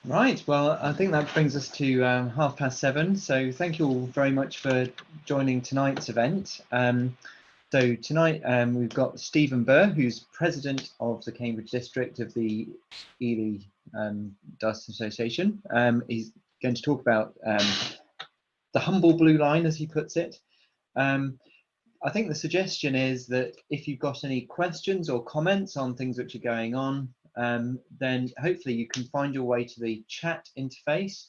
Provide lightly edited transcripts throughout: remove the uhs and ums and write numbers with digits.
Right, well, I think that brings us to 7:30. So thank you all very much for joining tonight's event. So tonight we've got Stephen Burr, who's president of the Cambridge district of the EDA Dust Association. He's going to talk about the humble blue line, as he puts it. I think the suggestion is that if you've got any questions or comments on things which are going on, then hopefully you can find your way to the chat interface.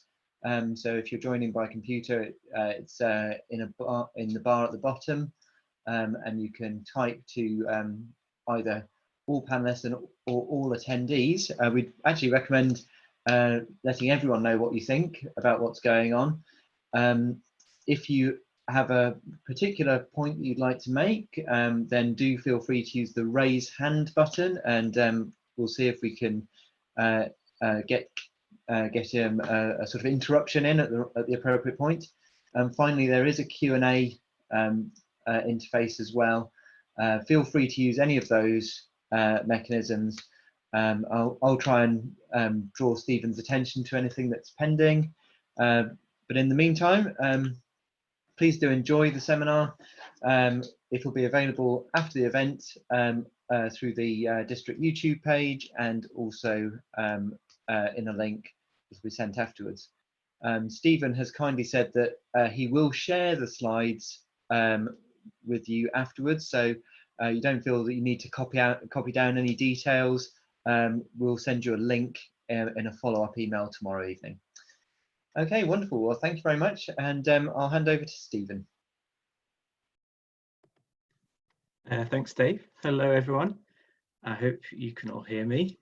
So if you're joining by computer, it's in the bar at the bottom, and you can type to either all panelists or all attendees. We'd actually recommend letting everyone know what you think about what's going on. If you have a particular point that you'd like to make, then do feel free to use the raise hand button, and we'll see if we can get a sort of interruption in at the appropriate point. Finally, there is a Q&A interface as well. Feel free to use any of those mechanisms. I'll try and draw Stephen's attention to anything that's pending. But in the meantime, please do enjoy the seminar. It will be available after the event through the district YouTube page, and also in a link that will be sent afterwards. Stephen has kindly said that he will share the slides with you afterwards, so you don't feel that you need to copy down any details. We'll send you a link in a follow-up email tomorrow evening. Okay, wonderful. Well, thank you very much, and I'll hand over to Stephen. Thanks, Dave. Hello, everyone. I hope you can all hear me.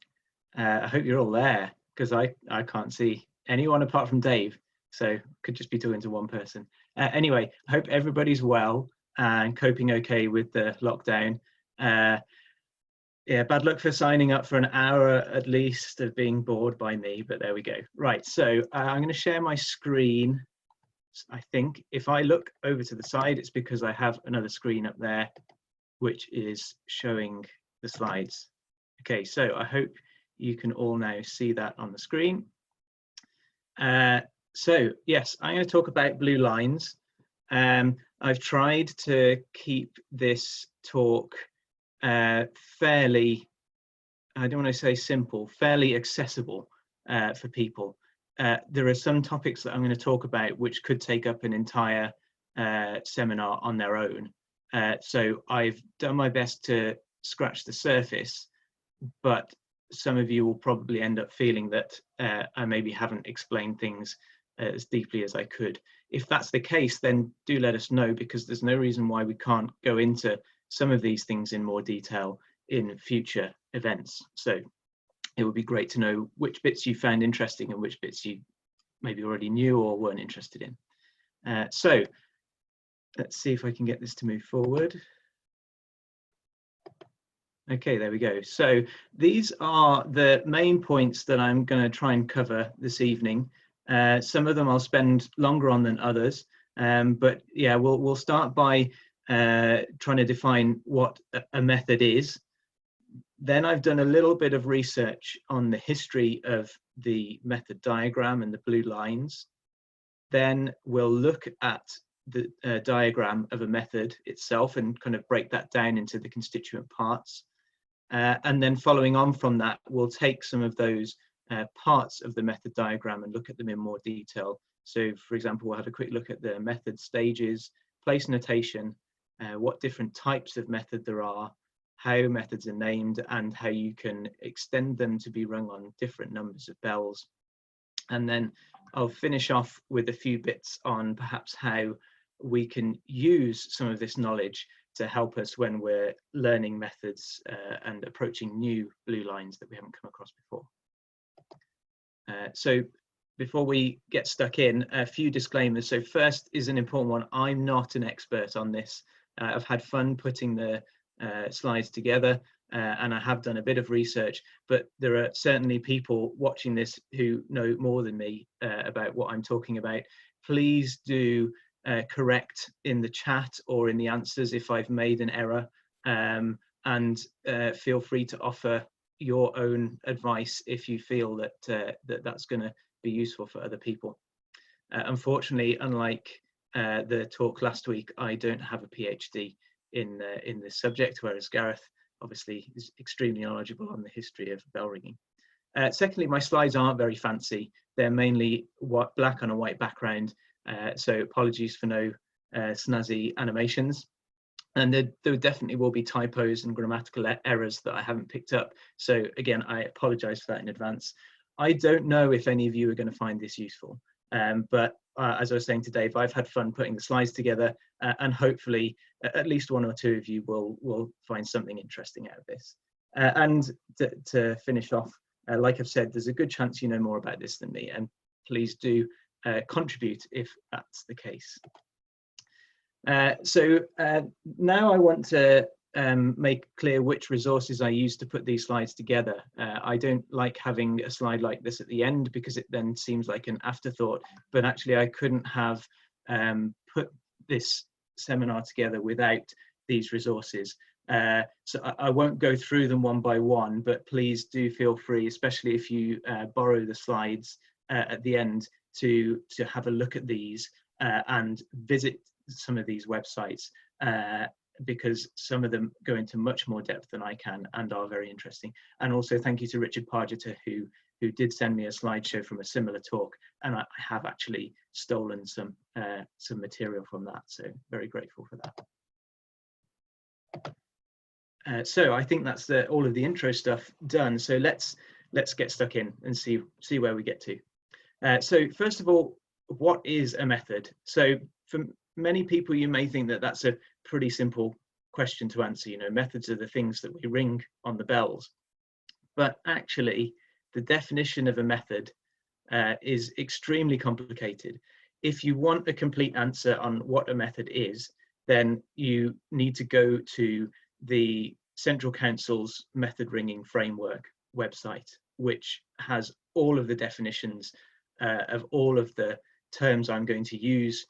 I hope you're all there, because I can't see anyone apart from Dave, so could just be talking to one person. Anyway, I hope everybody's well and coping okay with the lockdown. Yeah, bad luck for signing up for an hour at least of being bored by me, but there we go. Right, so I'm going to share my screen. I think if I look over to the side, it's because I have another screen up there, which is showing the slides. Okay, so I hope you can all now see that on the screen. So yes, I'm going to talk about blue lines. I've tried to keep this talk fairly, I don't want to say simple, fairly accessible for people. There are some topics that I'm going to talk about which could take up an entire seminar on their own. So I've done my best to scratch the surface, but some of you will probably end up feeling that I maybe haven't explained things as deeply as I could. If that's the case, then do let us know, because there's no reason why we can't go into some of these things in more detail in future events. So it would be great to know which bits you found interesting and which bits you maybe already knew or weren't interested in. So let's see if I can get this to move forward. Okay, there we go. So these are the main points that I'm going to try and cover this evening. Some of them I'll spend longer on than others, but yeah, we'll start by trying to define what a method is. Then I've done a little bit of research on the history of the method diagram and the blue lines. Then we'll look at the diagram of a method itself and kind of break that down into the constituent parts. And then following on from that, we'll take some of those parts of the method diagram and look at them in more detail. So for example, we'll have a quick look at the method stages, place notation, what different types of method there are, how methods are named, and how you can extend them to be rung on different numbers of bells. And then I'll finish off with a few bits on perhaps how we can use some of this knowledge to help us when we're learning methods and approaching new blue lines that we haven't come across before. So before we get stuck in, a few disclaimers. So first is an important one. I'm not an expert on this. I've had fun putting the slides together, and I have done a bit of research, but there are certainly people watching this who know more than me about what I'm talking about. Please do correct in the chat or in the answers if I've made an error, and feel free to offer your own advice if you feel that that's going to be useful for other people. Unfortunately, unlike the talk last week, I don't have a PhD in this subject, whereas Gareth obviously is extremely knowledgeable on the history of bell ringing. Secondly, my slides aren't very fancy. They're mainly black on a white background, so apologies for no snazzy animations. And there definitely will be typos and grammatical errors that I haven't picked up. So again, I apologize for that in advance. I don't know if any of you are going to find this useful, but as I was saying to Dave, I've had fun putting the slides together, and hopefully at least one or two of you will find something interesting out of this. And to finish off, like I've said, there's a good chance you know more about this than me, and please do contribute if that's the case. So now I want to make clear which resources I use to put these slides together. I don't like having a slide like this at the end because it then seems like an afterthought, but actually I couldn't have put this seminar together without these resources. So I won't go through them one by one, but please do feel free, especially if you borrow the slides at the end, to have a look at these and visit some of these websites, because some of them go into much more depth than I can and are very interesting. And also thank you to Richard Pargeter, who did send me a slideshow from a similar talk, and I have actually stolen some material from that, so very grateful for that. So I think that's all of the intro stuff done. So let's get stuck in and see where we get to. So first of all, what is a method? So for many people, you may think that that's a pretty simple question to answer. You know, methods are the things that we ring on the bells. But actually, the definition of a method is extremely complicated. If you want a complete answer on what a method is, then you need to go to the Central Council's Method Ringing Framework website, which has all of the definitions of all of the terms I'm going to use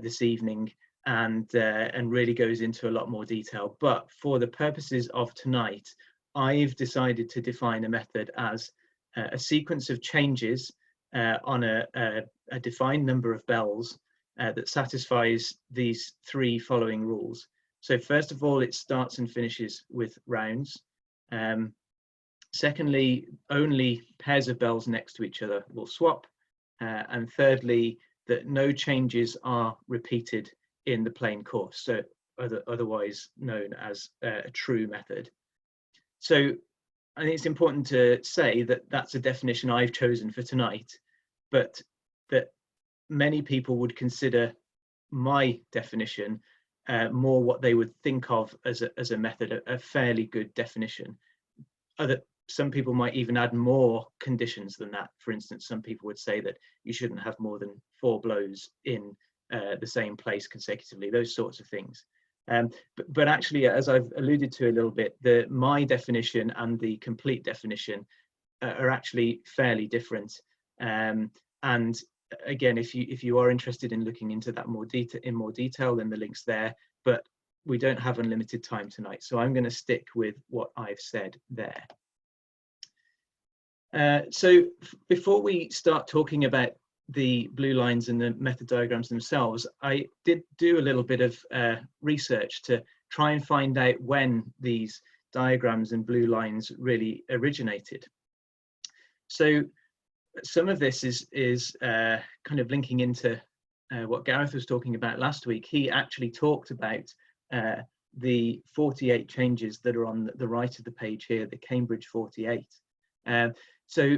this evening, and really goes into a lot more detail. But for the purposes of tonight, I've decided to define a method as a sequence of changes on a defined number of bells that satisfies these three following rules. So first of all, it starts and finishes with rounds. Secondly, only pairs of bells next to each other will swap. And thirdly, that no changes are repeated in the plain course, so otherwise known as a true method. So I think it's important to say that that's a definition I've chosen for tonight, but that many people would consider my definition more what they would think of as a method, a fairly good definition. Some people might even add more conditions than that. For instance, some people would say that you shouldn't have more than 4 blows in the same place consecutively, those sorts of things. But actually, as I've alluded to a little bit, my definition and the complete definition are actually fairly different. And again, if you are interested in looking into that in more detail, then the link's there. But we don't have unlimited time tonight, so I'm going to stick with what I've said there. So before we start talking about the blue lines and the method diagrams themselves, I did do a little bit of research to try and find out when these diagrams and blue lines really originated. So some of this is kind of linking into what Gareth was talking about last week. He actually talked about the 48 changes that are on the right of the page here, the Cambridge 48. So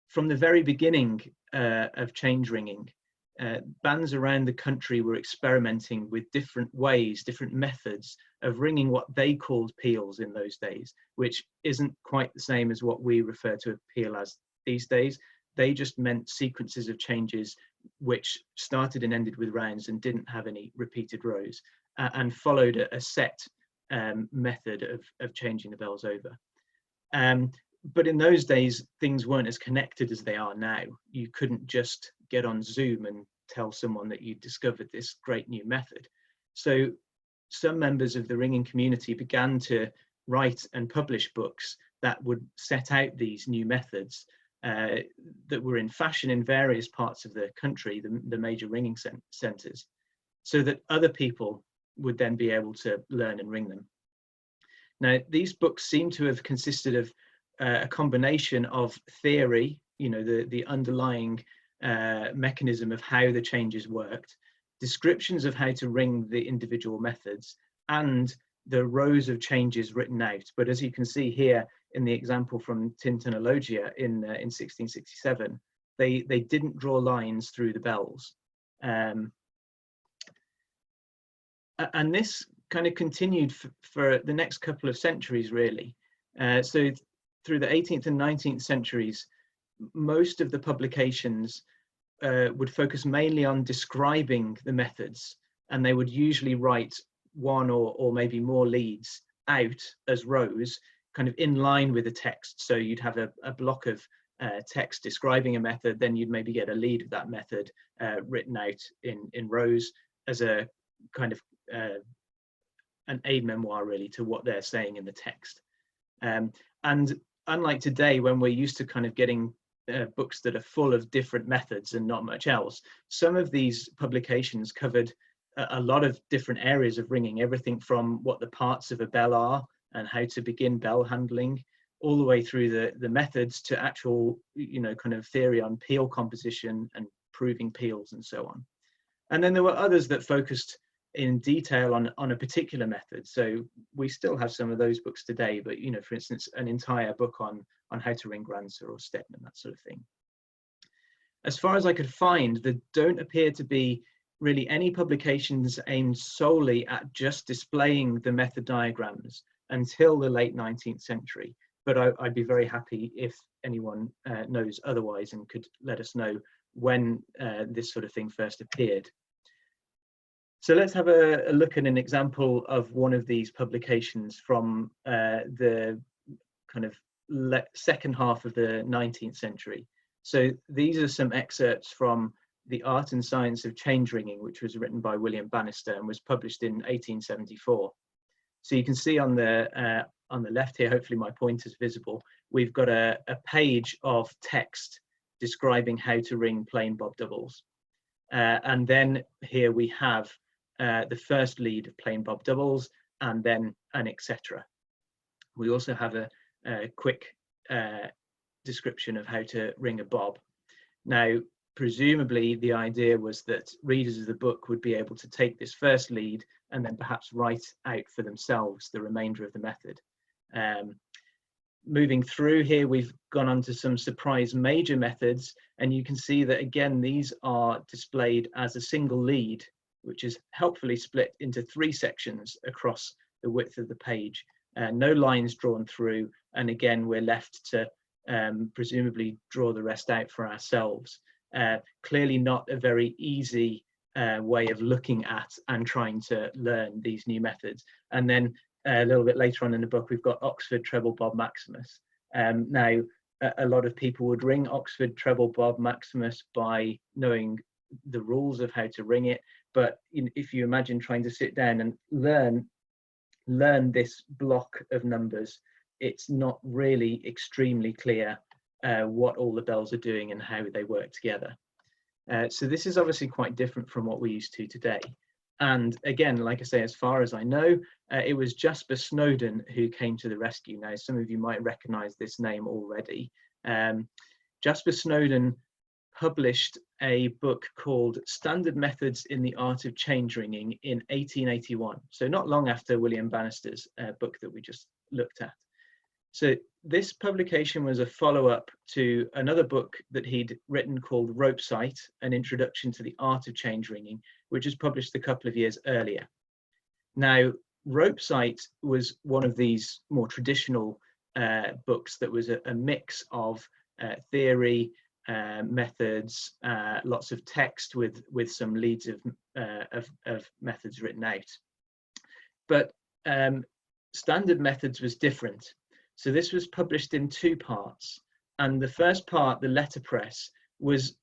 from the very beginning of change ringing, bands around the country were experimenting with different ways, different methods of ringing what they called peals in those days, which isn't quite the same as what we refer to a peal as these days. They just meant sequences of changes which started and ended with rounds and didn't have any repeated rows, and followed a set method of changing the bells over. But in those days, things weren't as connected as they are now. You couldn't just get on Zoom and tell someone that you discovered this great new method. So some members of the ringing community began to write and publish books that would set out these new methods that were in fashion in various parts of the country, the major ringing centres, so that other people would then be able to learn and ring them. Now, these books seem to have consisted of a combination of theory, the underlying mechanism of how the changes worked, descriptions of how to ring the individual methods, and the rows of changes written out. But as you can see here in the example from Tintinologia in 1667, they didn't draw lines through the bells. And this kind of continued for the next couple of centuries, really. So through the 18th and 19th centuries, most of the publications would focus mainly on describing the methods, and they would usually write one or maybe more leads out as rows, kind of in line with the text. So you'd have a block of text describing a method, then you'd maybe get a lead of that method written out in rows as a kind of an aid memoir, really, to what they're saying in the text. And unlike today, when we're used to kind of getting books that are full of different methods and not much else, some of these publications covered a lot of different areas of ringing, everything from what the parts of a bell are and how to begin bell handling, all the way through the methods to actual, kind of theory on peal composition and proving peals and so on. And then there were others that focused in detail on a particular method. So we still have some of those books today, but for instance, an entire book on how to ring Granzer or Stedman, that sort of thing. As far as I could find, there don't appear to be really any publications aimed solely at just displaying the method diagrams until the late 19th century. But I'd be very happy if anyone knows otherwise and could let us know when this sort of thing first appeared. So let's have a look at an example of one of these publications from the kind of second half of the 19th century. So these are some excerpts from The Art and Science of Change Ringing, which was written by William Bannister and was published in 1874. So you can see on the left here, hopefully my pointer's visible, we've got a page of text describing how to ring plain bob doubles. And then here we have the first lead of plain bob doubles, and then an etc. We also have a quick description of how to ring a bob. Now, presumably the idea was that readers of the book would be able to take this first lead and then perhaps write out for themselves the remainder of the method. Moving through here, we've gone on to some surprise major methods, and you can see that again these are displayed as a single lead, which is helpfully split into 3 sections across the width of the page. No lines drawn through, and again we're left to presumably draw the rest out for ourselves. Clearly not a very easy way of looking at and trying to learn these new methods. And then a little bit later on in the book, we've got Oxford Treble Bob Maximus. Now, a lot of people would ring Oxford Treble Bob Maximus by knowing the rules of how to ring it. But if you imagine trying to sit down and learn this block of numbers, it's not really extremely clear what all the bells are doing and how they work together. So this is obviously quite different from what we're used to today. And again, like I say, as far as I know, it was Jasper Snowden who came to the rescue. Now, some of you might recognize this name already. Jasper Snowden published a book called Standard Methods in the Art of Change Ringing in 1881. So not long after William Bannister's book that we just looked at. So this publication was a follow-up to another book that he'd written called Rope Sight, An Introduction to the Art of Change Ringing, which was published a couple of years earlier. Now, Rope Sight was one of these more traditional books that was a mix of theory, methods, lots of text with some leads of methods written out. But Standard Methods was different. So this was published in 2 parts. And the first part, the letterpress, was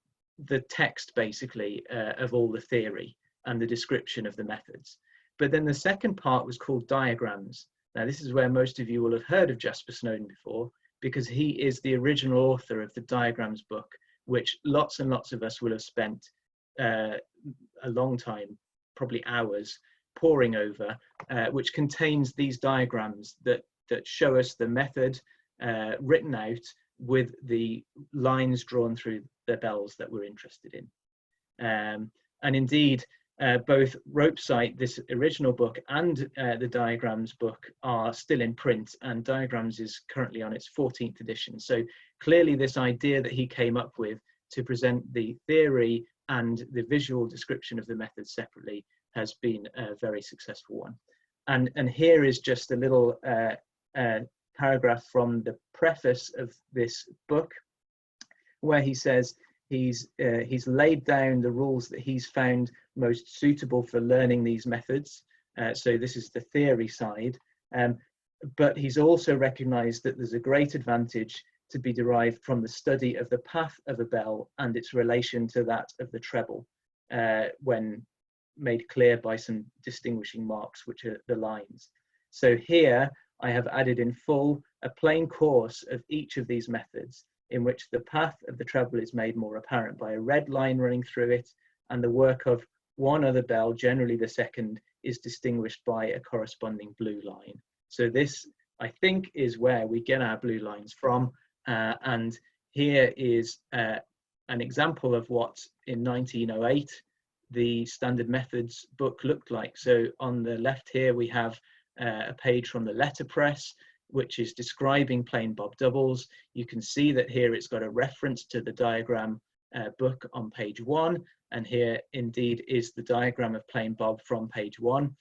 the text basically of all the theory and the description of the methods. But then the second part was called Diagrams. Now, this is where most of you will have heard of Jasper Snowden before, because he is the original author of the diagrams book, which lots and lots of us will have spent a long time, probably hours, poring over, which contains these diagrams that show us the method written out with the lines drawn through the bells that we're interested in. And indeed, both Ropesight, this original book, and the Diagrams book are still in print, and Diagrams is currently on its 14th edition. So clearly this idea that he came up with to present the theory and the visual description of the method separately has been a very successful one. And here is just a little paragraph from the preface of this book, where he says he's laid down the rules that he's found most suitable for learning these methods. So this is the theory side, but he's also recognized that there's a great advantage to be derived from the study of the path of a bell and its relation to that of the treble, when made clear by some distinguishing marks, which are the lines. So here I have added in full a plain course of each of these methods, in which the path of the treble is made more apparent by a red line running through it, and the work of one other bell, generally the second, is distinguished by a corresponding blue line. So this, I think, is where we get our blue lines from. And here is an example of what in 1908 the Standard Methods book looked like. So on the left here we have a page from the letterpress, which is describing plain bob doubles. You can see that here it's got a reference to the diagram book on page 1, and here indeed is the diagram of plain bob from page 1.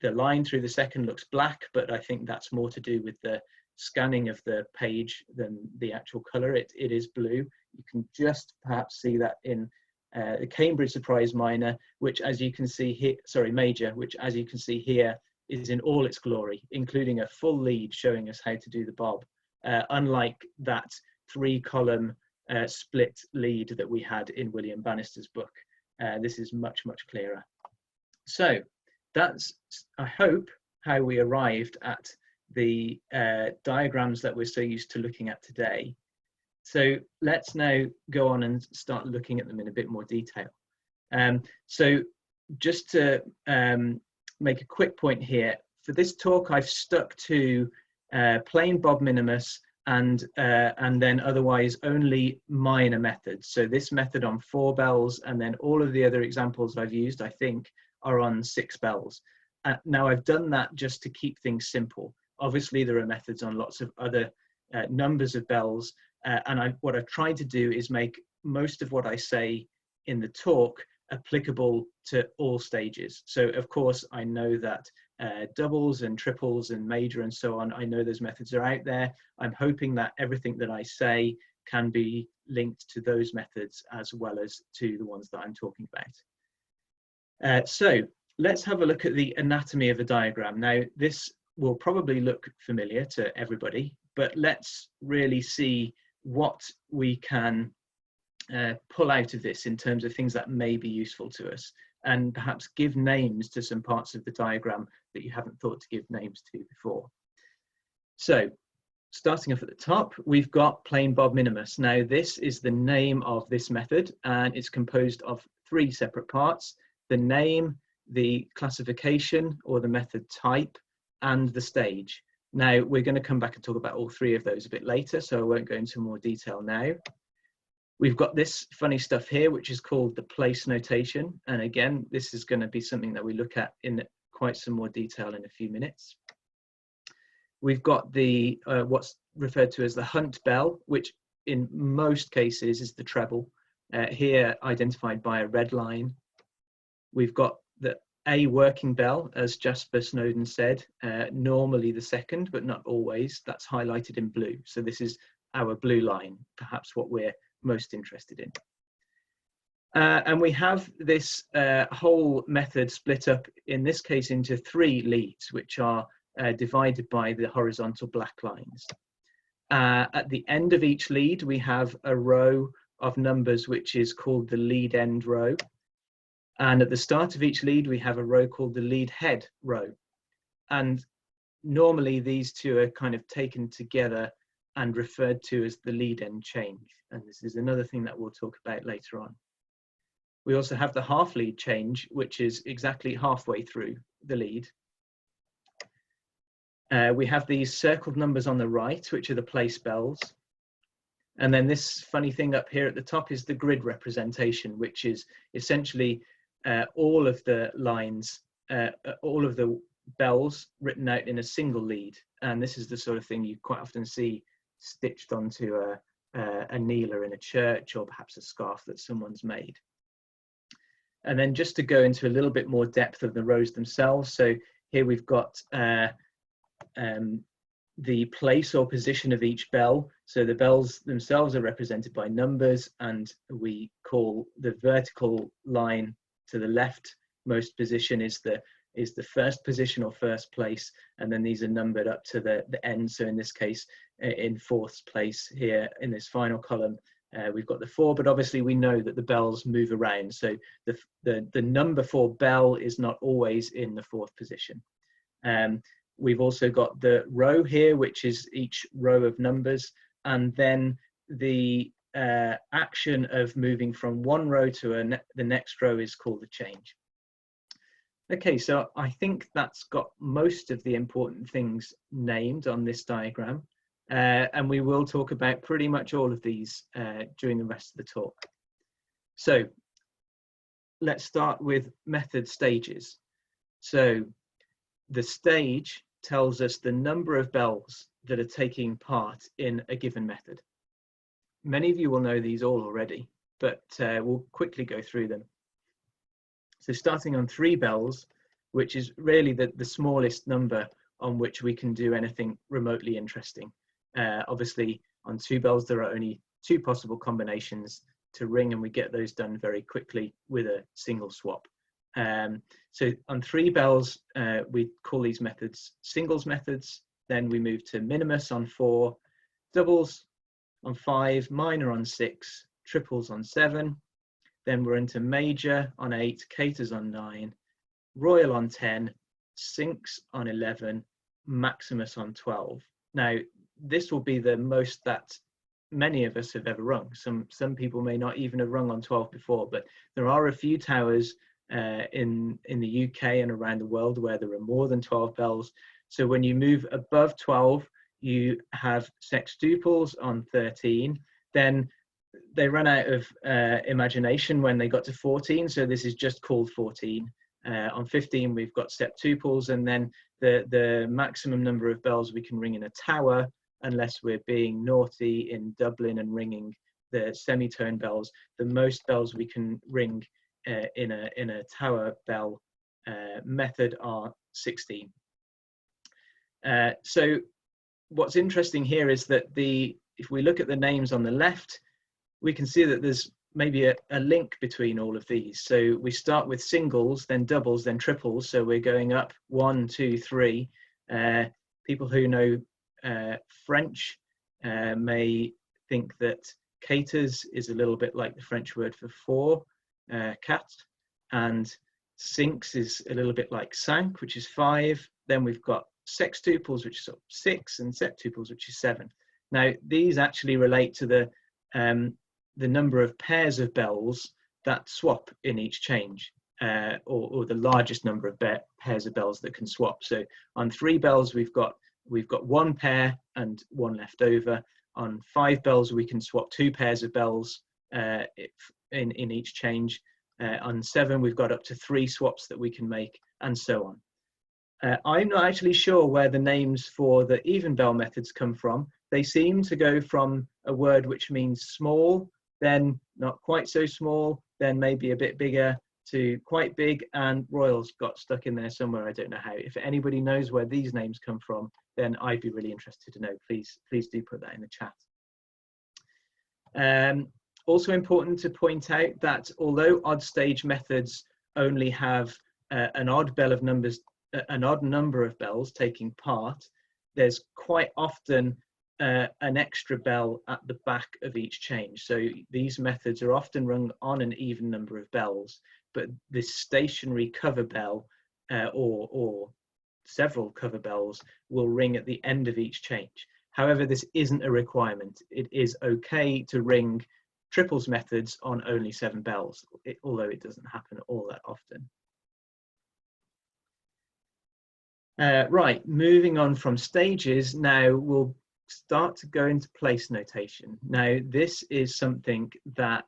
The line through the second looks black, but I think that's more to do with the scanning of the page than the actual color. It is blue. You can just perhaps see that in the Cambridge Surprise Minor, which as you can see here, sorry, Major, which as you can see here is in all its glory, including a full lead showing us how to do the bob, unlike that 3-column split lead that we had in William Bannister's book. This is much, much clearer. So that's, I hope, how we arrived at the diagrams that we're so used to looking at today. So let's now go on and start looking at them in a bit more detail. So just to make a quick point here, for this talk I've stuck to plain bob minimus and then otherwise only minor methods. So this method on 4 bells, and then all of the other examples I've used, I think, are on 6 bells. Now I've done that just to keep things simple. Obviously there are methods on lots of other numbers of bells, and what I've tried to do is make most of what I say in the talk applicable to all stages. So of course I know that doubles and triples and major and so on, I know those methods are out there. I'm hoping that everything that I say can be linked to those methods as well as to the ones that I'm talking about. So let's have a look at the anatomy of a diagram. Now this will probably look familiar to everybody, but let's really see what we can pull out of this in terms of things that may be useful to us, and perhaps give names to some parts of the diagram that you haven't thought to give names to before. So starting off at the top, we've got plain bob minimus. Now this is the name of this method, and it's composed of 3 separate parts: the name, the classification or the method type, and the stage. Now we're going to come back and talk about all 3 of those a bit later, so I won't go into more detail now. We've got this funny stuff here, which is called the place notation. And again, this is going to be something that we look at in quite some more detail in a few minutes. We've got the what's referred to as the hunt bell, which in most cases is the treble, here identified by a red line. We've got the A working bell, as Jasper Snowden said, normally the second, but not always. That's highlighted in blue. So this is our blue line, perhaps what we're most interested in. And we have this whole method split up, in this case, into 3 leads, which are divided by the horizontal black lines. At the end of each lead, we have a row of numbers, which is called the lead end row. And at the start of each lead, we have a row called the lead head row. And normally these two are kind of taken together and referred to as the lead end change. And this is another thing that we'll talk about later on. We also have the half lead change, which is exactly halfway through the lead. We have these circled numbers on the right, which are the place bells. And then this funny thing up here at the top is the grid representation, which is essentially all of the lines, all of the bells written out in a single lead. And this is the sort of thing you quite often see stitched onto a kneeler in a church, or perhaps a scarf that someone's made. And then just to go into a little bit more depth of the rows themselves. So here we've got the place or position of each bell. So the bells themselves are represented by numbers, and we call the vertical line to the leftmost position is the first position or first place, and then these are numbered up to the end. So in this case, in fourth place here in this final column, we've got the 4, but obviously we know that the bells move around. So the number 4 bell is not always in the 4th position. We've also got the row here, which is each row of numbers, and then the action of moving from one row to the next row is called the change. Okay, so I think that's got most of the important things named on this diagram, and we will talk about pretty much all of these during the rest of the talk. So let's start with method stages. So the stage tells us the number of bells that are taking part in a given method. Many of you will know these all already, but we'll quickly go through them. So starting on 3 bells, which is really the smallest number on which we can do anything remotely interesting. Obviously, on 2 bells, there are only 2 possible combinations to ring, and we get those done very quickly with a single swap. So on 3 bells, we call these methods singles methods. Then we move to minimus on 4, doubles on 5, minor on 6, triples on 7. Then we're into major on 8, caters on 9, royal on 10, syncs on 11, maximus on 12. Now, this will be the most that many of us have ever rung. Some people may not even have rung on 12 before, but there are a few towers in the UK and around the world where there are more than 12 bells. So when you move above 12, you have sextuples on 13. Then they run out of imagination when they got to 14, so this is just called 14. On 15, we've got septuples, and then the maximum number of bells we can ring in a tower, unless we're being naughty in Dublin and ringing the semitone bells. The most bells we can ring in a tower bell method are 16. So what's interesting here is that if we look at the names on the left, we can see that there's maybe a link between all of these. So we start with singles, then doubles, then triples. So we're going up 1, 2, 3. People who know French may think that caters is a little bit like the French word for 4, cat, and syncs is a little bit like cinq, which is 5. Then we've got sextuples, which is 6, and septuples, which is 7. Now these actually relate to the number of pairs of bells that swap in each change, or the largest number of pairs of bells that can swap. So on 3 bells, we've got 1 pair and 1 left over. On 5 bells, we can swap 2 pairs of bells in each change. On 7, we've got up to 3 swaps that we can make, and so on. I'm not actually sure where the names for the even bell methods come from. They seem to go from a word which means small, then not quite so small, then maybe a bit bigger, to quite big, and royals got stuck in there somewhere. I don't know how. If anybody knows where these names come from, then I'd be really interested to know. Please do put that in the chat. Also important to point out that although odd stage methods only have an odd number of bells taking part, there's quite often an extra bell at the back of each change. So these methods are often rung on an even number of bells, but this stationary cover bell or several cover bells will ring at the end of each change. However, this isn't a requirement. It is okay to ring triples methods on only 7 bells, although it doesn't happen all that often. Right, moving on from stages, now we'll start to go into place notation. Now, this is something that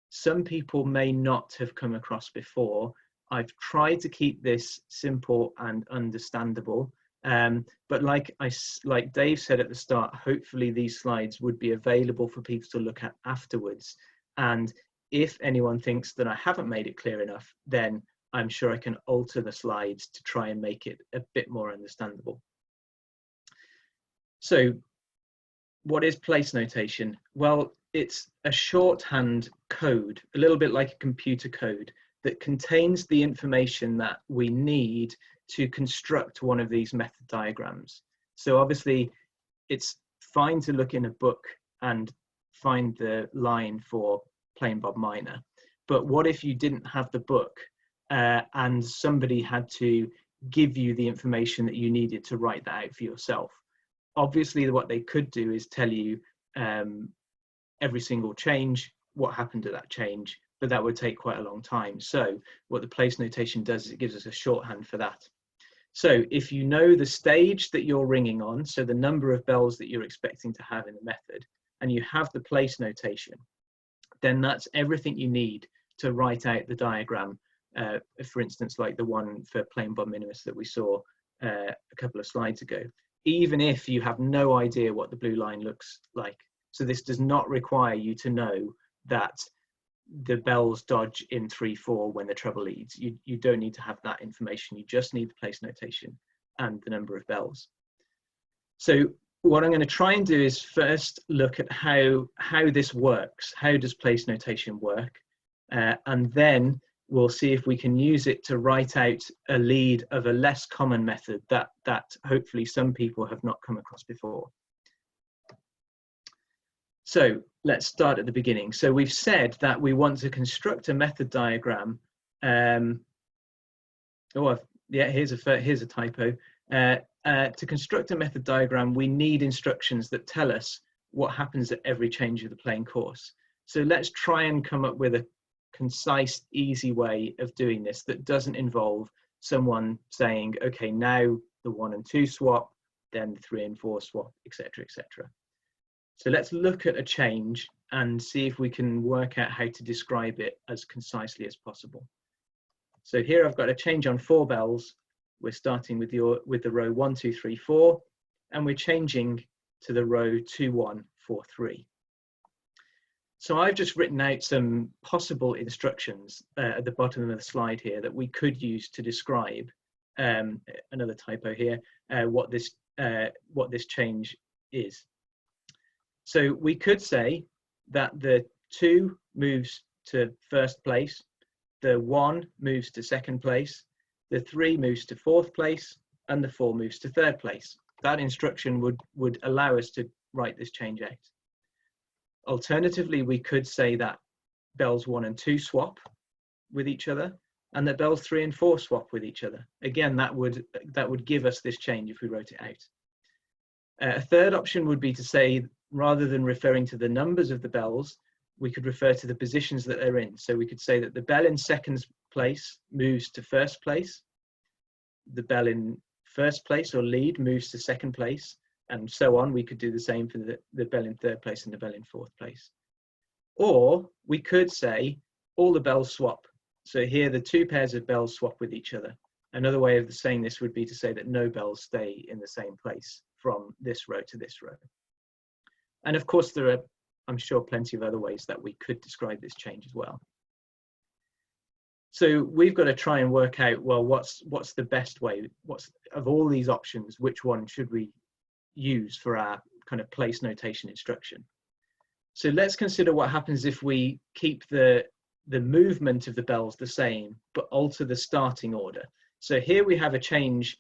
some people may not have come across before. I've tried to keep this simple and understandable, but like Dave said at the start, hopefully these slides would be available for people to look at afterwards. And if anyone thinks that I haven't made it clear enough, then I'm sure I can alter the slides to try and make it a bit more understandable. So what is place notation? Well, it's a shorthand code, a little bit like a computer code, that contains the information that we need to construct one of these method diagrams. So obviously it's fine to look in a book and find the line for plain bob minor, but what if you didn't have the book and somebody had to give you the information that you needed to write that out for yourself? Obviously what they could do is tell you every single change, what happened to that change, but that would take quite a long time. So what the place notation does is it gives us a shorthand for that. So if you know the stage that you're ringing on, so the number of bells that you're expecting to have in the method, and you have the place notation, then that's everything you need to write out the diagram. For instance, like the one for plain bob minimus that we saw a couple of slides ago, even if you have no idea what the blue line looks like. So this does not require you to know that the bells dodge in 3/4 when the treble leads. You don't need to have that information. You just need the place notation and the number of bells. So what I'm going to try and do is first look at how this works. How does place notation work? And then we'll see if we can use it to write out a lead of a less common method that hopefully some people have not come across before. So let's start at the beginning. So we've said that we want to construct a method diagram. Yeah, here's a typo. To construct a method diagram, we need instructions that tell us what happens at every change of the plane course. So let's try and come up with a concise, easy way of doing this that doesn't involve someone saying, okay, now the 1 and 2 swap, then the 3 and 4 swap, etc., etc. So let's look at a change and see if we can work out how to describe it as concisely as possible. So here I've got a change on 4 bells. We're starting with the row 1, 2, 3, 4, and we're changing to the row 2, 1, 4, 3. So I've just written out some possible instructions at the bottom of the slide here that we could use to describe, another typo here, what this change is. So we could say that the 2 moves to first place, the 1 moves to second place, the 3 moves to fourth place, and the 4 moves to third place. That instruction would allow us to write this change out. Alternatively, we could say that bells 1 and 2 swap with each other, and that bells 3 and 4 swap with each other. Again, that would give us this change if we wrote it out. A third option would be to say, rather than referring to the numbers of the bells, we could refer to the positions that they're in. So we could say that the bell in second place moves to first place, the bell in first place or lead moves to second place, and so on. We could do the same for the bell in third place and the bell in fourth place. Or we could say all the bells swap. So here the 2 pairs of bells swap with each other. Another way of saying this would be to say that no bells stay in the same place from this row to this row. And of course, there are, I'm sure, plenty of other ways that we could describe this change as well. So we've got to try and work out, well, what's the best way? Of all these options, which one should we use for our kind of place notation instruction? So let's consider what happens if we keep the movement of the bells the same, but alter the starting order. So here we have a change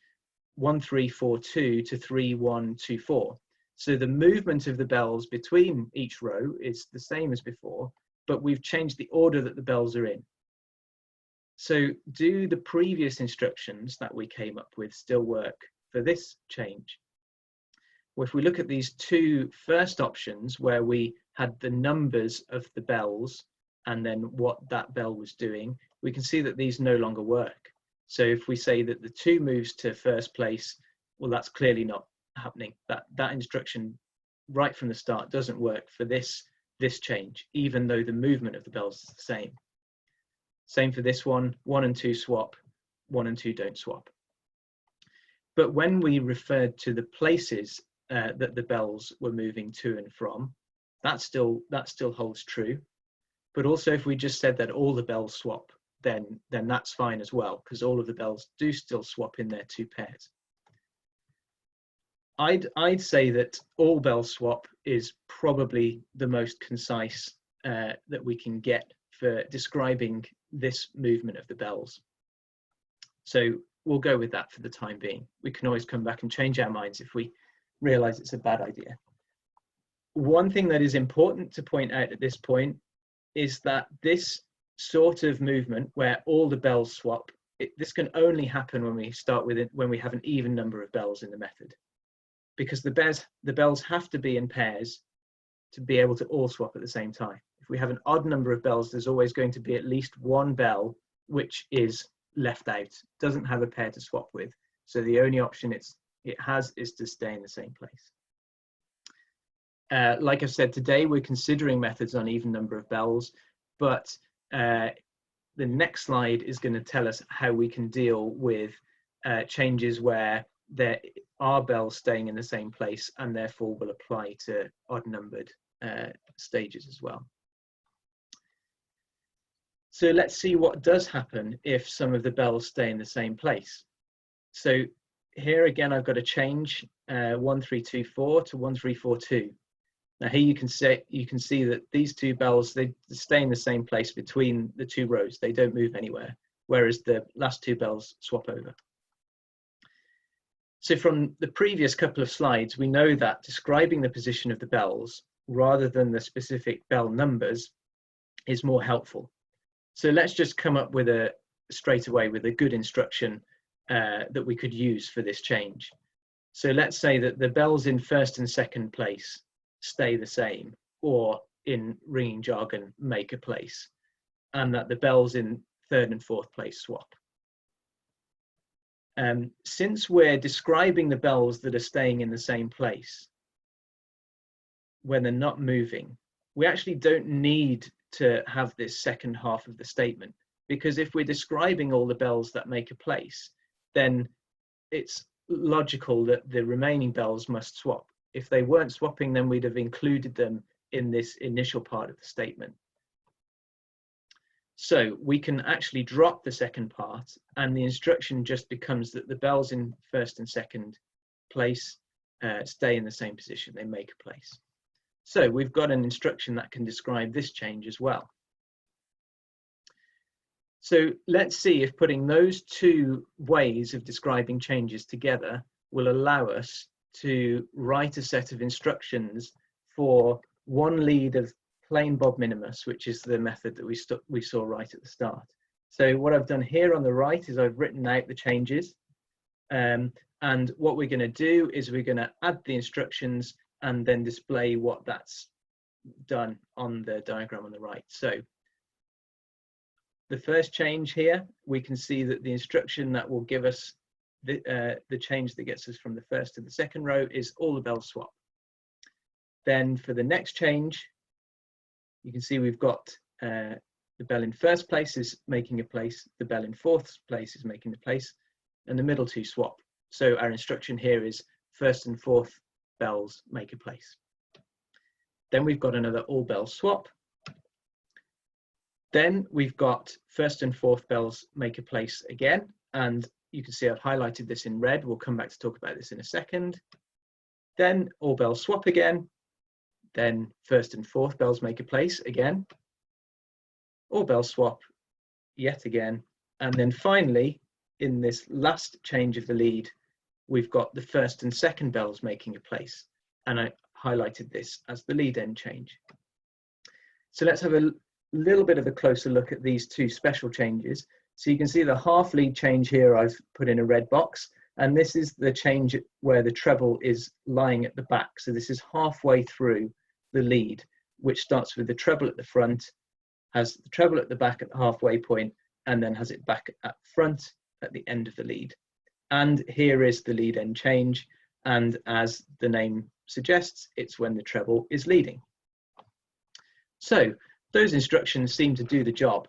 1, 3, 4, 2 to 3, 1, 2, 4. So the movement of the bells between each row is the same as before, but we've changed the order that the bells are in. So do the previous instructions that we came up with still work for this change? Well, if we look at these two first options where we had the numbers of the bells and then what that bell was doing, we can see that these no longer work. So if we say that the 2 moves to first place, well, that's clearly not happening. That instruction right from the start doesn't work for this change, even though the movement of the bells is the same. Same for this one, 1 and 2 swap, 1 and 2 don't swap. But when we referred to the places that the bells were moving to and from, that still holds true. But also if we just said that all the bells swap, then that's fine as well, because all of the bells do still swap in their 2 pairs. I'd say that all bell swap is probably the most concise that we can get for describing this movement of the bells. So we'll go with that for the time being. We can always come back and change our minds if we realize it's a bad idea. One thing that is important to point out at this point is that this sort of movement where all the bells swap, this can only happen when we start with it, when we have an even number of bells in the method, because the bells have to be in pairs to be able to all swap at the same time. If we have an odd number of bells, there's always going to be at least one bell which is left out, doesn't have a pair to swap with. So the only option it has is to stay in the same place. Like I said, today we're considering methods on even number of bells, but the next slide is going to tell us how we can deal with changes where there are bells staying in the same place and therefore will apply to odd numbered stages as well. So let's see what does happen if some of the bells stay in the same place. So here again, I've got to change 1324 to 1342. Now here you can see that these 2 bells, they stay in the same place between the 2 rows. They don't move anywhere, whereas the last 2 bells swap over. So from the previous couple of slides, we know that describing the position of the bells rather than the specific bell numbers is more helpful. So let's just come up with straight away with a good instruction that we could use for this change. So let's say that the bells in first and second place stay the same, or in ringing jargon, make a place, and that the bells in third and fourth place swap. Since we're describing the bells that are staying in the same place when they're not moving, we actually don't need to have this second half of the statement, because if we're describing all the bells that make a place, then it's logical that the remaining bells must swap. If they weren't swapping, then we'd have included them in this initial part of the statement. So we can actually drop the second part, and the instruction just becomes that the bells in first and second place stay in the same position, they make a place. So we've got an instruction that can describe this change as well. So let's see if putting those 2 ways of describing changes together will allow us to write a set of instructions for one lead of plain Bob minimus, which is the method that we saw right at the start. So what I've done here on the right is I've written out the changes, and what we're going to do is we're going to add the instructions and then display what that's done on the diagram on the right. So the first change here, we can see that the instruction that will give us the change that gets us from the first to the second row is all the bells swap. Then for the next change, you can see we've got the bell in first place is making a place, the bell in fourth place is making the place, and the middle 2 swap. So our instruction here is first and fourth bells make a place. Then we've got another all bells swap. Then we've got first and fourth bells make a place again, and you can see I've highlighted this in red. We'll come back to talk about this in a second. Then all bells swap again. Then first and fourth bells make a place again. All bells swap yet again. And then finally, in this last change of the lead, we've got the first and second bells making a place. And I highlighted this as the lead end change. So let's have a little bit of a closer look at these 2 special changes. So you can see the half lead change here I've put in a red box, and this is the change where the treble is lying at the back. So this is halfway through the lead, which starts with the treble at the front, has the treble at the back at the halfway point, and then has it back at front at the end of the lead. And here is the lead end change, and as the name suggests, it's when the treble is leading. So those instructions seem to do the job.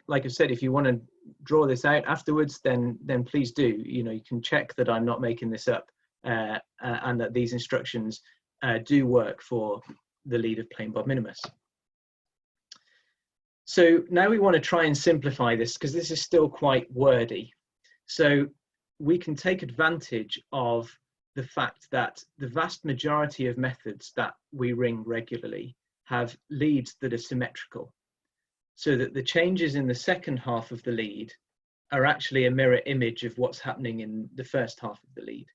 Like I said, if you want to draw this out afterwards, then please do. You can check that I'm not making this up, and that these instructions do work for the lead of plane bob minimus. So now we want to try and simplify this, because this is still quite wordy. So we can take advantage of the fact that the vast majority of methods that we ring regularly have leads that are symmetrical, so that the changes in the second half of the lead are actually a mirror image of what's happening in the first half of the lead.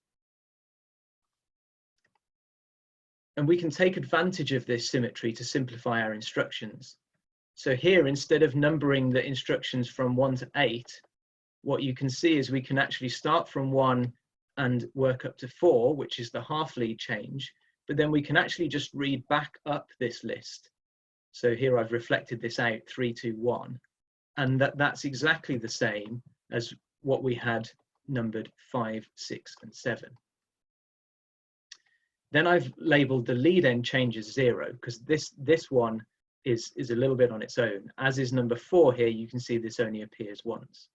And we can take advantage of this symmetry to simplify our instructions. So here, instead of numbering the instructions from 1 to 8, what you can see is we can actually start from 1 and work up to 4, which is the half lead change, but then we can actually just read back up this list. So here I've reflected this out, 3, 2, 1, and that's exactly the same as what we had numbered 5, 6, and 7. Then I've labeled the lead end change as 0, because this one is a little bit on its own. As is number 4 here, you can see this only appears once.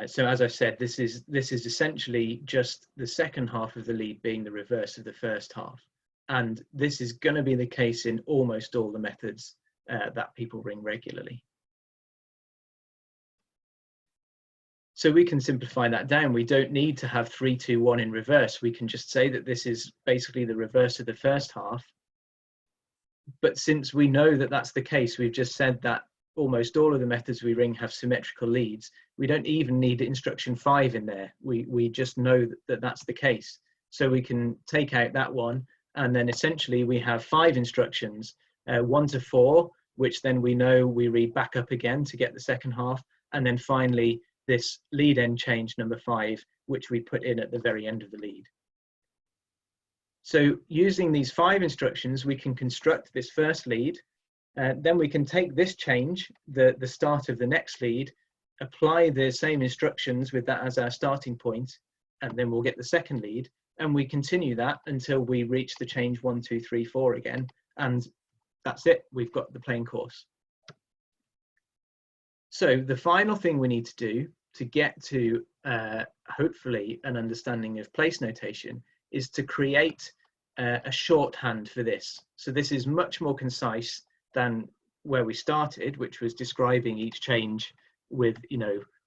So as I said, this is essentially just the second half of the lead being the reverse of the first half. And this is going to be the case in almost all the methods that people ring regularly. So we can simplify that down. We don't need to have 3, 2, 1 in reverse. We can just say that this is basically the reverse of the first half. But since we know that that's the case, we've just said that almost all of the methods we ring have symmetrical leads. We don't even need instruction 5 in there. We just know that that's the case. So we can take out that one, and then essentially we have 5 instructions, 1 to 4, which then we know we read back up again to get the second half, and then finally this lead end change number 5, which we put in at the very end of the lead. So using these 5 instructions, we can construct this first lead. Then we can take this change, the start of the next lead, apply the same instructions with that as our starting point, and then we'll get the second lead. And we continue that until we reach the change 1, 2, 3, 4 again. And that's it, we've got the plane course. So the final thing we need to do to get to hopefully an understanding of place notation is to create a shorthand for this. So this is much more concise than where we started, which was describing each change with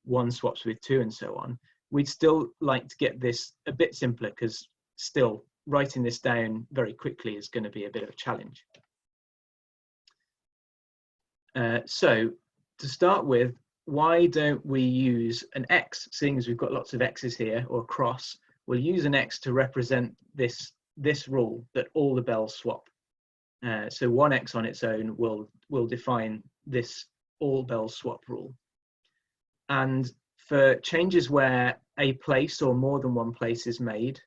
1 swaps with 2 and so on. We'd still like to get this a bit simpler, because still writing this down very quickly is going to be a bit of a challenge. So to start with, why don't we use an X? Seeing as we've got lots of X's here, or a cross, we'll use an X to represent this rule that all the bells swap. So 1X on its own will define this all bells swap rule. And for changes where a place or more than one place is made,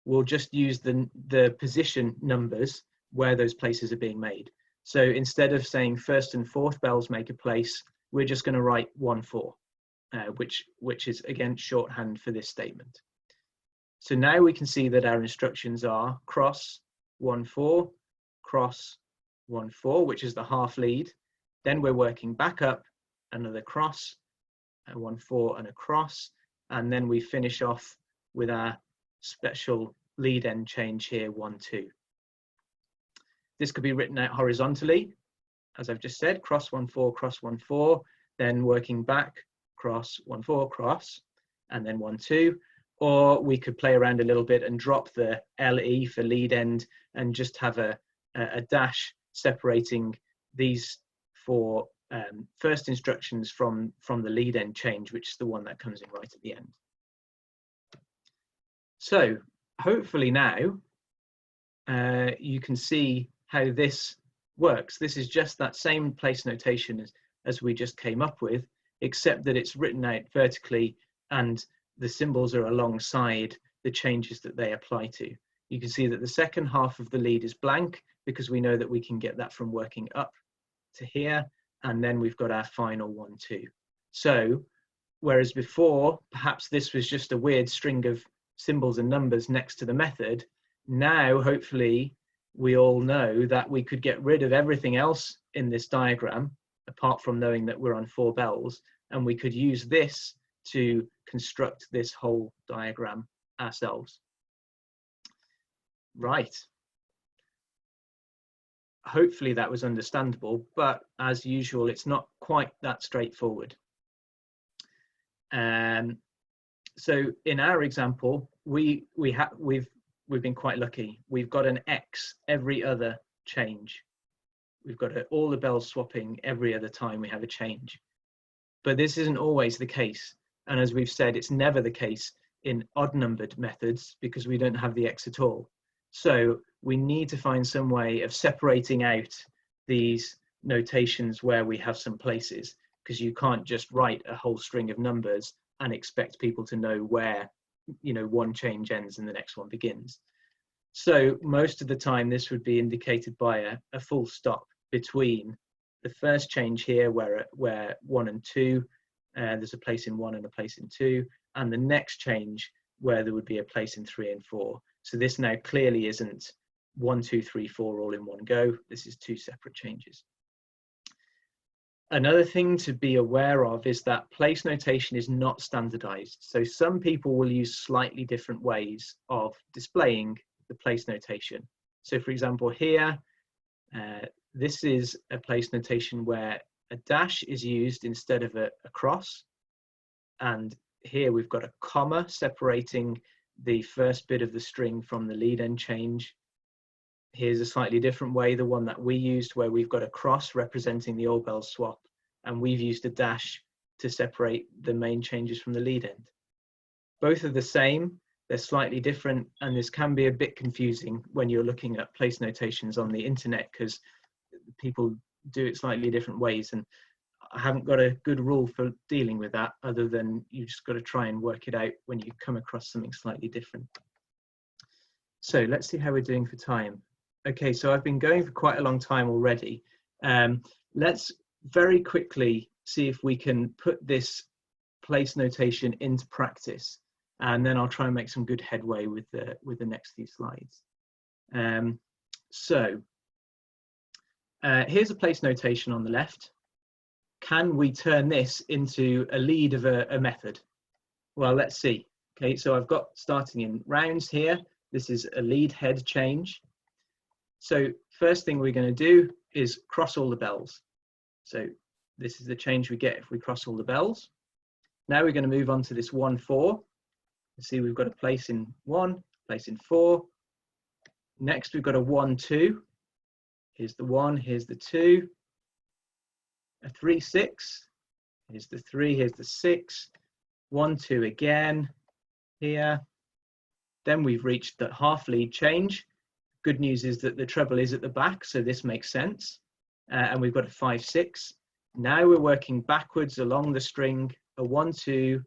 we'll just use the position numbers where those places are being made. So instead of saying first and fourth bells make a place, we're just going to write 1, 4, which is again shorthand for this statement. So now we can see that our instructions are cross 1, 4, cross 1, 4, which is the half lead. Then we're working back up another cross, 1, 4 and a cross, and then we finish off with our special lead end change here, 1, 2. This could be written out horizontally, as I've just said, cross 1, 4, cross 1, 4, then working back, cross 1, 4, cross, and then 1, 2. Or we could play around a little bit and drop the LE for lead end and just have a dash separating these 4 first instructions from the lead end change, which is the one that comes in right at the end. So hopefully now you can see how this works. This is just that same place notation as we just came up with, except that it's written out vertically and the symbols are alongside the changes that they apply to. You can see that the second half of the lead is blank because we know that we can get that from working up to here, and then we've got our final 1, 2. So whereas before, perhaps this was just a weird string of symbols and numbers next to the method, now hopefully we all know that we could get rid of everything else in this diagram, apart from knowing that we're on 4 bells, and we could use this to construct this whole diagram ourselves. Right. Hopefully that was understandable, but as usual, it's not quite that straightforward. So in our example, we've been quite lucky. We've got an X every other change. We've got all the bells swapping every other time we have a change. But this isn't always the case. And as we've said, it's never the case in odd numbered methods because we don't have the X at all. So we need to find some way of separating out these notations where we have some places, because you can't just write a whole string of numbers and expect people to know where, you know, one change ends and the next one begins. So most of the time this would be indicated by a full stop between the first change here where 1 and 2, there's a place in 1 and a place in 2, and the next change where there would be a place in 3 and 4. So this now clearly isn't 1, 2, 3, 4 all in one go. This is 2 separate changes. Another thing to be aware of is that place notation is not standardized. So some people will use slightly different ways of displaying the place notation. So for example, here, this is a place notation where a dash is used instead of a cross. And here we've got a comma separating the first bit of the string from the lead end change. Here's a slightly different way, the one that we used, where we've got a cross representing the all bells swap, and we've used a dash to separate the main changes from the lead end. Both are the same, they're slightly different, and this can be a bit confusing when you're looking at place notations on the internet because people do it slightly different ways, and I haven't got a good rule for dealing with that other than you just got to try and work it out when you come across something slightly different. So let's see how we're doing for time. Okay, so I've been going for quite a long time already. Let's very quickly see if we can put this place notation into practice, and then I'll try and make some good headway with the next few slides. Here's a place notation on the left. Can we turn this into a lead of a method? Well, let's see. Okay, so I've got starting in rounds here. This is a lead head change. So first thing we're going to do is cross all the bells. So this is the change we get if we cross all the bells. Now we're going to move on to this 1, 4. You see we've got a place in 1, place in 4. Next we've got a 1, 2. Here's the 1, here's the 2. A 3, 6. Here's the 3, here's the 6. 1, 2 again here. Then we've reached the half lead change. Good news is that the treble is at the back, so this makes sense. And we've got a 5, 6. Now we're working backwards along the string, a 1, 2,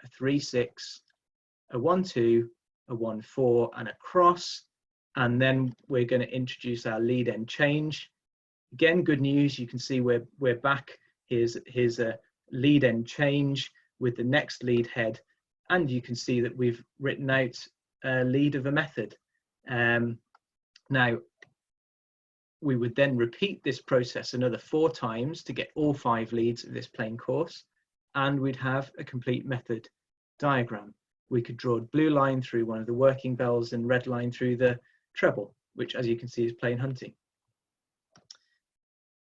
a 3, 6, a 1, 2, a 1, 4, and a cross. And then we're going to introduce our lead end change. Again, good news, you can see we're back. Here's a lead end change with the next lead head. And you can see that we've written out a lead of a method. Now, we would then repeat this process another 4 times to get all 5 leads of this plain course, and we'd have a complete method diagram. We could draw a blue line through one of the working bells and red line through the treble, which as you can see is plain hunting.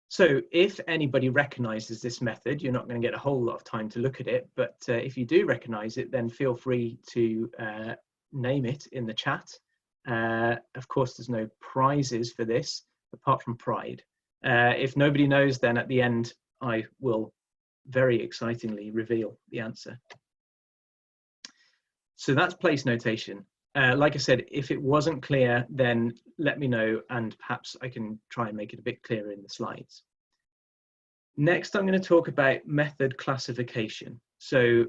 So if anybody recognizes this method, you're not going to get a whole lot of time to look at it, but if you do recognize it, then feel free to name it in the chat. Of course, there's no prizes for this, apart from pride. If nobody knows, then at the end, I will very excitingly reveal the answer. So that's place notation. like I said, if it wasn't clear, then let me know, and perhaps I can try and make it a bit clearer in the slides. Next, I'm going to talk about method classification. So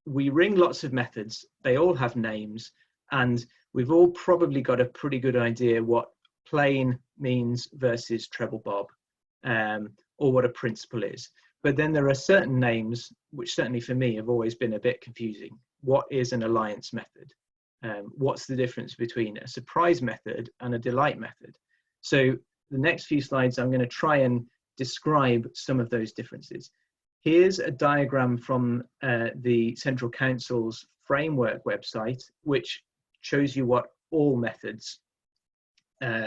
we ring lots of methods. They all have names, and we've all probably got a pretty good idea what plain means versus treble bob, or what a principal is. But then there are certain names, which certainly for me have always been a bit confusing. What is an alliance method? What's the difference between a surprise method and a delight method? So the next few slides, I'm going to try and describe some of those differences. Here's a diagram from the Central Council's framework website, which shows you what all methods,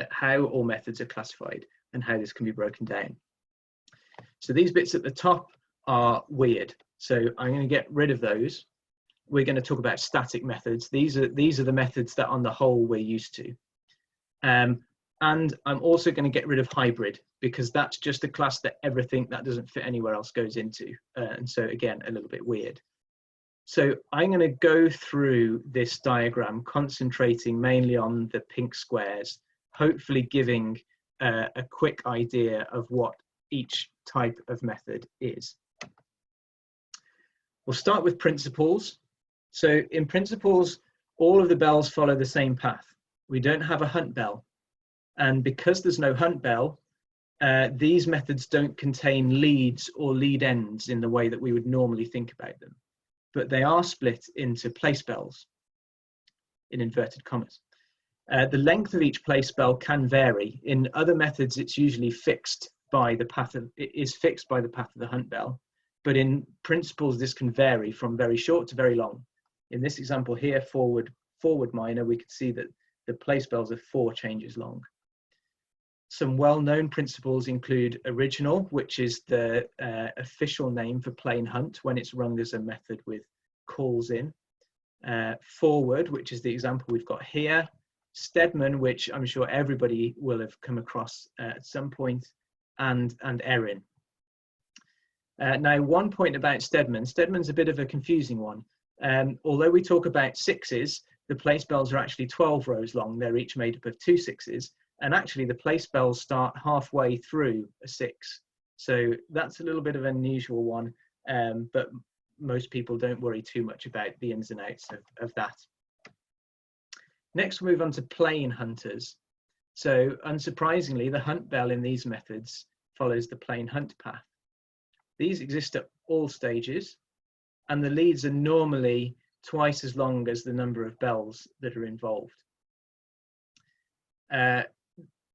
how all methods are classified and how this can be broken down. So these bits at the top are weird. So I'm going to get rid of those. We're going to talk about static methods. These are the methods that on the whole we're used to. And I'm also going to get rid of hybrid, because that's just a class that everything that doesn't fit anywhere else goes into. And so again, a little bit weird. So I'm going to go through this diagram, concentrating mainly on the pink squares, hopefully giving a quick idea of what each type of method is. We'll start with principals. So in principals, all of the bells follow the same path. We don't have a hunt bell. And because there's no hunt bell, these methods don't contain leads or lead ends in the way that we would normally think about them. But they are split into place bells, in inverted commas. The length of each place bell can vary. In other methods, it's usually fixed by the path of, it is fixed by the path of the hunt bell. But in principals, this can vary from very short to very long. In this example here, forward minor, we could see that the place bells are 4 changes long. Some well-known principals include original, which is the official name for plain hunt when it's rung as a method with calls in. Forward, which is the example we've got here. Stedman, which I'm sure everybody will have come across at some point, and Erin. Now, one point about Stedman's a bit of a confusing one. Although we talk about sixes, the place bells are actually 12 rows long. They're each made up of 2 sixes. And actually the place bells start halfway through a 6. So that's a little bit of an unusual one, but most people don't worry too much about the ins and outs of that. Next, we'll move on to plain hunters. So unsurprisingly, the hunt bell in these methods follows the plain hunt path. These exist at all stages, and the leads are normally twice as long as the number of bells that are involved.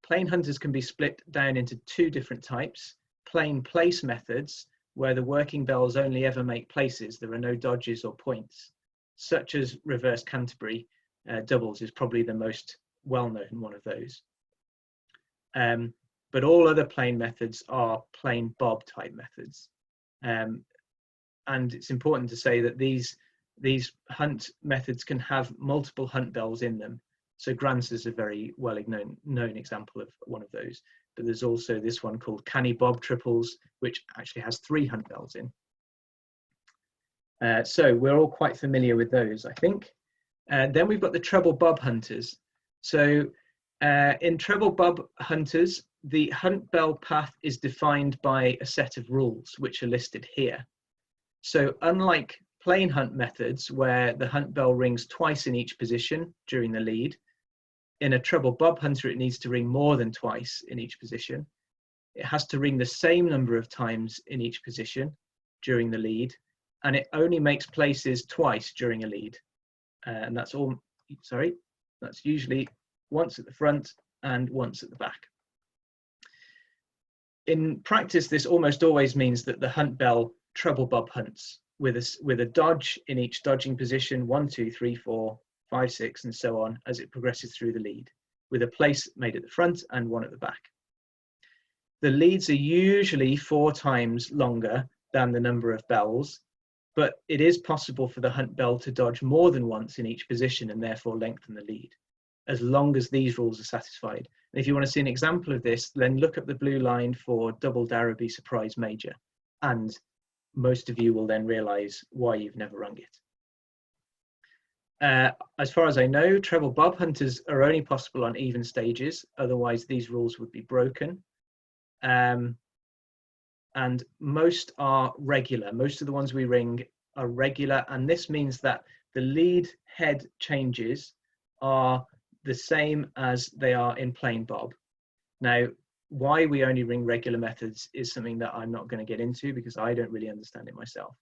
Plain hunters can be split down into 2 different types. Plain place methods, where the working bells only ever make places. There are no dodges or points, such as reverse Canterbury doubles is probably the most well-known one of those. But all other plain methods are plain bob type methods. And it's important to say that these hunt methods can have multiple hunt bells in them. So Grants is a very well known example of one of those. But there's also this one called canny bob triples, which actually has 3 hunt bells in. So we're all quite familiar with those, I think. Then we've got the treble bob hunters. So in treble bob hunters, the hunt bell path is defined by a set of rules, which are listed here. So unlike plain hunt methods, where the hunt bell rings twice in each position during the lead, in a treble bob hunter, it needs to ring more than twice in each position. It has to ring the same number of times in each position during the lead, and it only makes places twice during a lead. And that's usually once at the front and once at the back. In practice, this almost always means that the hunt bell treble bob hunts with a dodge in each dodging position, 1, 2, 3, 4, 5, 6, and so on as it progresses through the lead, with a place made at the front and one at the back. The leads are usually 4 times longer than the number of bells, but it is possible for the hunt bell to dodge more than once in each position and therefore lengthen the lead, as long as these rules are satisfied. And if you want to see an example of this, then look up the blue line for double Darrowby surprise major, and most of you will then realize why you've never rung it. As far as I know, treble bob hunters are only possible on even stages, otherwise these rules would be broken. And most are regular. Most of the ones we ring are regular, and this means that the lead head changes are the same as they are in plain bob. Now, why we only ring regular methods is something that I'm not going to get into because I don't really understand it myself.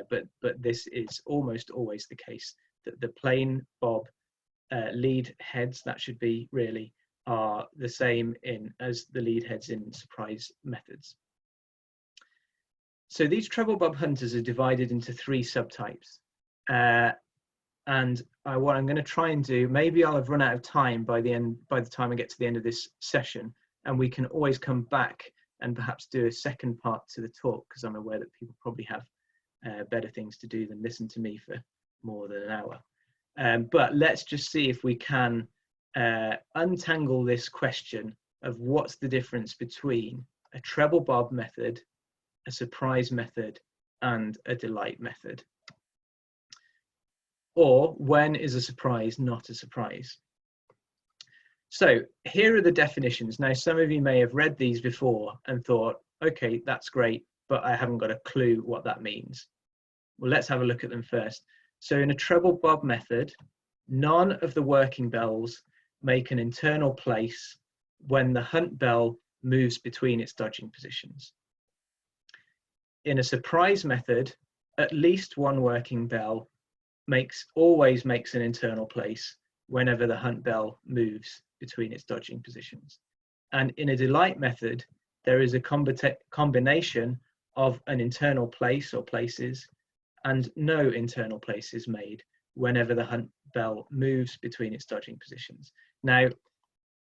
But this is almost always the case, that the plain bob lead heads, that should be really, are the same as the lead heads in surprise methods. So these treble bob hunters are divided into 3 subtypes. And what I'm going to try and do, maybe I'll have run out of time by the time I get to the end of this session, and we can always come back and perhaps do a second part to the talk, because I'm aware that people probably have better things to do than listen to me for more than an hour. But let's just see if we can untangle this question of what's the difference between a treble bob method, a surprise method, and a delight method. Or when is a surprise not a surprise? So here are the definitions. Now, some of you may have read these before and thought, okay, that's great, but I haven't got a clue what that means. Well, let's have a look at them first. So in a treble bob method, none of the working bells make an internal place when the hunt bell moves between its dodging positions. In a surprise method, at least one working bell always makes an internal place whenever the hunt bell moves between its dodging positions. And in a delight method, there is a combination of an internal place or places and no internal place is made whenever the hunt bell moves between its dodging positions. Now,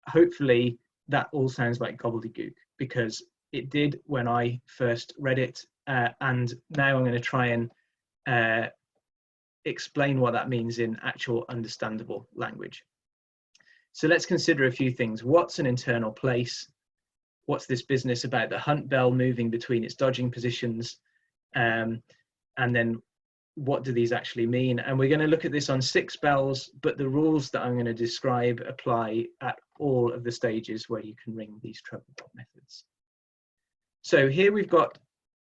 hopefully that all sounds like gobbledygook, because it did when I first read it, and now I'm going to try and explain what that means in actual understandable language. So let's consider a few things. What's an internal place? What's this business about the hunt bell moving between its dodging positions? And then what do these actually mean? And we're going to look at this on 6 bells, but the rules that I'm going to describe apply at all of the stages where you can ring these treble bob methods. So here we've got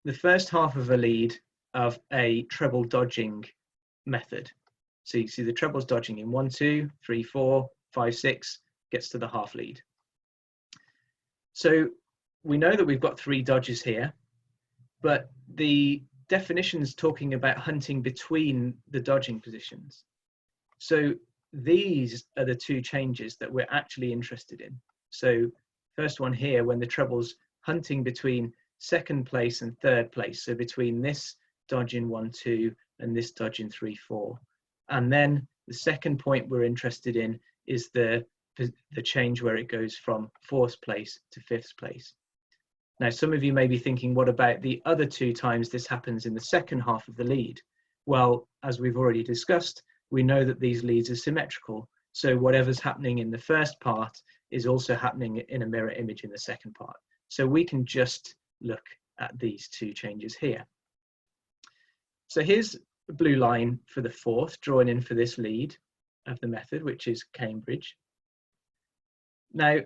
the first half of a lead of a treble dodging method. So you see the trebles dodging in 1, 2, 3, 4, 5, 6, gets to the half lead. So we know that we've got 3 dodges here, but the definition's talking about hunting between the dodging positions. So these are the 2 changes that we're actually interested in. So first one here, when the treble's hunting between 2nd place and 3rd place, so between this dodge in 1, 2 and this dodge in 3, 4. And then the second point we're interested in is the change where it goes from 4th place to 5th place. Now, some of you may be thinking, what about the other 2 times this happens in the second half of the lead? Well, as we've already discussed, we know that these leads are symmetrical. So whatever's happening in the first part is also happening in a mirror image in the second part. So we can just look at these 2 changes here. So here's the blue line for the 4th, drawn in for this lead of the method, which is Cambridge. Now,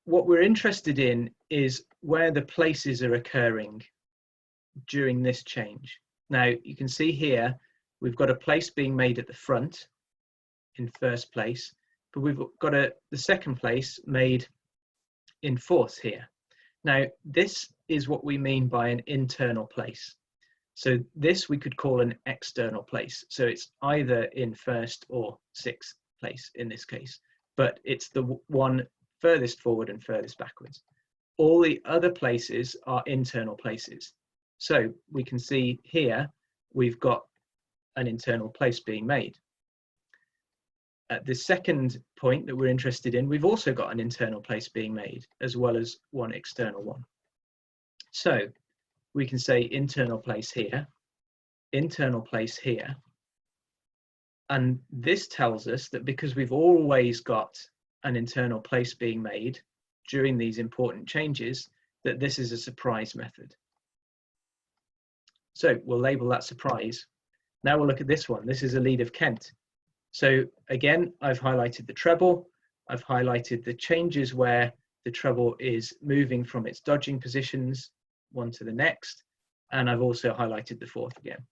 what we're interested in is where the places are occurring during this change. Now, you can see here, we've got a place being made at the front in 1st place, but we've got the 2nd place made in 4th here. Now, this is what we mean by an internal place. So this we could call an external place. So it's either in 1st or 6th place in this case, but it's the one furthest forward and furthest backwards. All the other places are internal places. So we can see here, we've got an internal place being made. At the second point that we're interested in, we've also got an internal place being made, as well as one external one. So we can say internal place here, internal place here. And this tells us that because we've always got an internal place being made during these important changes, that this is a surprise method. So we'll label that surprise. Now we'll look at this one. This is a lead of Kent. So again, I've highlighted the treble. I've highlighted the changes where the treble is moving from its dodging positions one to the next. And I've also highlighted the fourth again.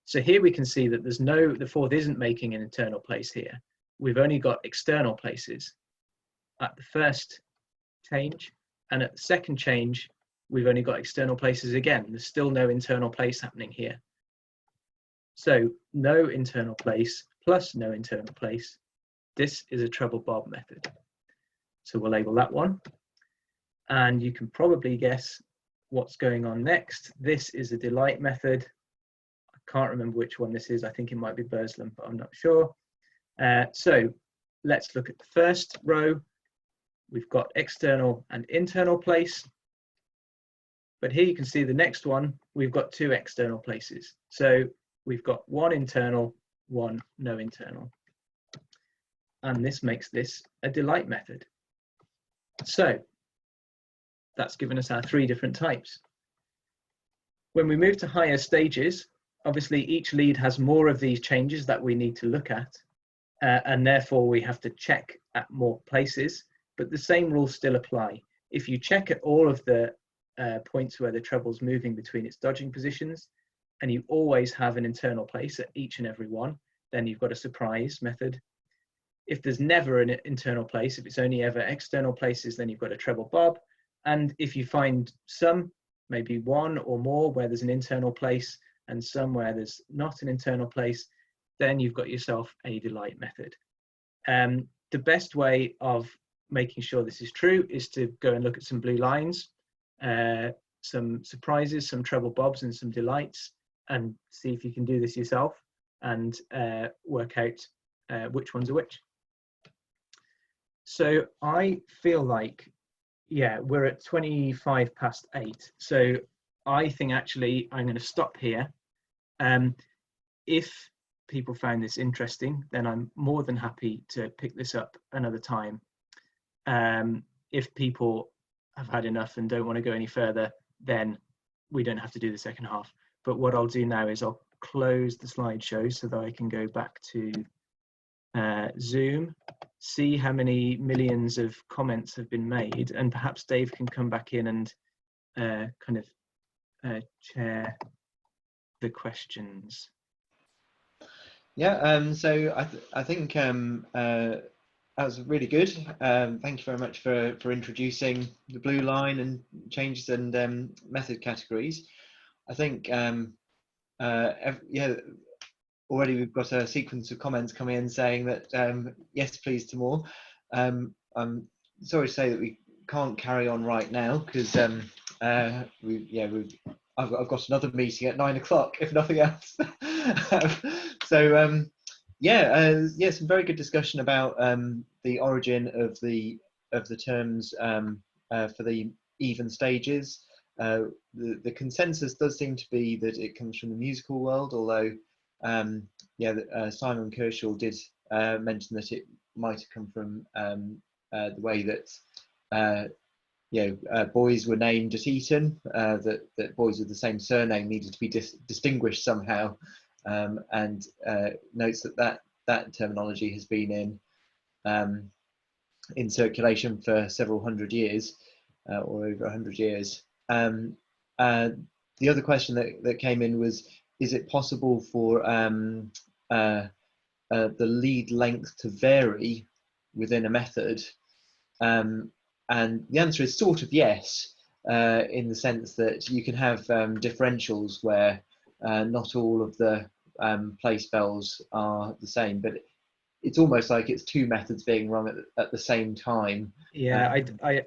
So here we can see that the fourth isn't making an internal place here. We've only got external places at the first change, and at the second change, we've only got external places again. There's still no internal place happening here. So no internal place plus no internal place. This is a treble bob method. So we'll label that one. And you can probably guess what's going on next. This is a delight method. I can't remember which one this is. I think it might be Burr's, but I'm not sure. So let's look at the first row. We've got external and internal place. But here you can see the next one, we've got two external places. So we've got one internal, one no internal. And this makes this a delight method. So that's given us our three different types. When we move to higher stages, obviously each lead has more of these changes that we need to look at. And therefore we have to check at more places, but the same rules still apply. If you check at all of the points where the treble's moving between its dodging positions, and you always have an internal place at each and every one, then you've got a surprise method. If there's never an internal place, if it's only ever external places, then you've got a treble bob. And if you find some, maybe one or more where there's an internal place and some where there's not an internal place, then you've got yourself a delight method. The best way of making sure this is true is to go and look at some blue lines, some surprises, some treble bobs and some delights, and see if you can do this yourself and work out which ones are which. So I feel like, yeah, we're at 8:25. So I think actually I'm going to stop here. If people found this interesting, then I'm more than happy to pick this up another time. If people have had enough and don't want to go any further, then we don't have to do the second half. But what I'll do now is I'll close the slideshow so that I can go back to Zoom, see how many millions of comments have been made, and perhaps Dave can come back in and kind of chair the questions. Yeah, so I think that was really good. Thank you very much for introducing the blue line and changes and method categories. I think, yeah, already we've got a sequence of comments coming in saying that yes, please to more. I'm sorry to say that we can't carry on right now because I've got another meeting at 9 o'clock, if nothing else. So yeah, some very good discussion about the origin of the terms for the even stages. The consensus does seem to be that it comes from the musical world, although Simon Kershaw did mention that it might have come from the way that boys were named at Eton, that boys with the same surname needed to be distinguished somehow, and notes that terminology has been in circulation for several hundred years, or over 100 years. The other question that came in was, is it possible for the lead length to vary within a method? And the answer is sort of yes, in the sense that you can have differentials where not all of the place bells are the same, but it's almost like it's two methods being run at the same time. Yeah,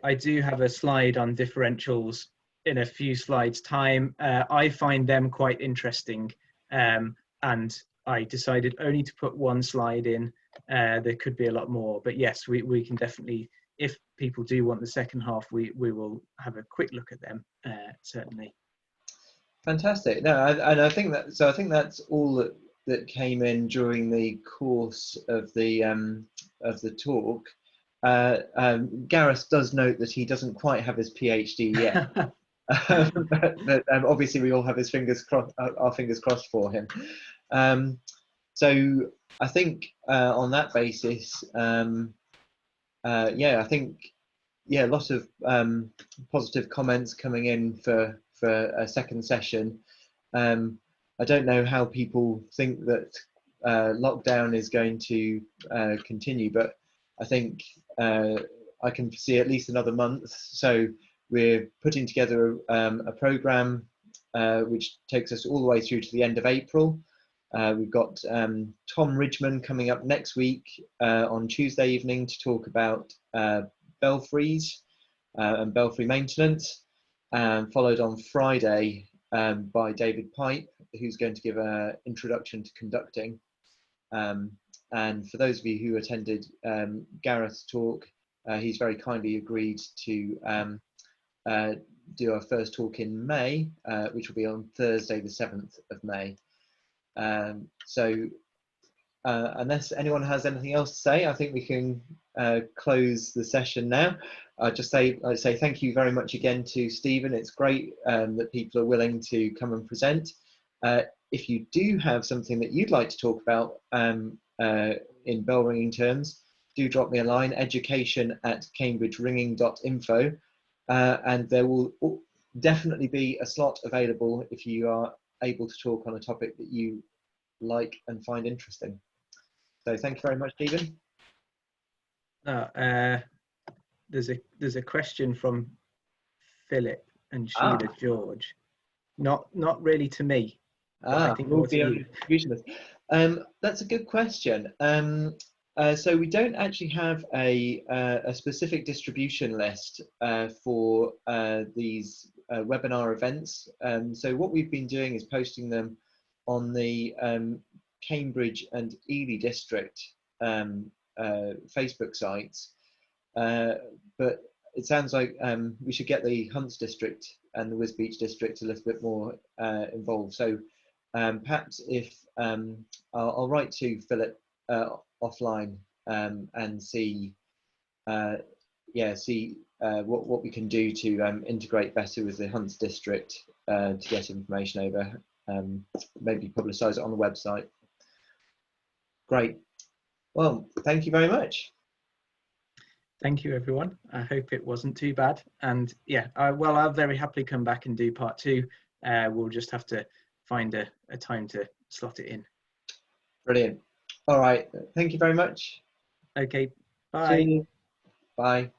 I do have a slide on differentials in a few slides time. I find them quite interesting, and I decided only to put one slide in. There could be a lot more, but yes, we can definitely, if people do want the second half, we will have a quick look at them, certainly. Fantastic. No, and I think that, so I think that's all that came in during the course of the talk. Gareth does note that he doesn't quite have his PhD yet, but obviously we all have our fingers crossed for him. So I think on that basis, yeah, I think lots of positive comments coming in for a second session. I don't know how people think that lockdown is going to continue, but I think I can see at least another month. So we're putting together a program which takes us all the way through to the end of April. We've got Tom Ridgman coming up next week on Tuesday evening to talk about belfries and belfry maintenance, followed on Friday by David Pipe, who's going to give an introduction to conducting. And for those of you who attended Gareth's talk, he's very kindly agreed to do our first talk in May, which will be on Thursday, the 7th of May. So unless anyone has anything else to say, I think we can close the session now. I'd say thank you very much again to Stephen. It's great that people are willing to come and present. If you do have something that you'd like to talk about in bell ringing terms, do drop me a line, education@cambridgeringing.info, and there will definitely be a slot available if you are able to talk on a topic that you like and find interesting. So thank you very much, Stephen. There's a question from Philip and Sheila George, not really to me. I think more to you. That's a good question. So we don't actually have a specific distribution list for these webinar events. So what we've been doing is posting them on the Cambridge and Ely district Facebook sites. But it sounds like we should get the Hunts district and the Wisbech district a little bit more involved. So perhaps if I'll write to Philip offline and see what we can do to integrate better with the Hunts district to get information over, maybe publicize it on the website. Great. Well, thank you very much. Thank you, everyone. I hope it wasn't too bad. And yeah, I'll very happily come back and do part 2. We'll just have to find a time to slot it in. Brilliant. All right. Thank you very much. Okay. Bye. See you. Bye.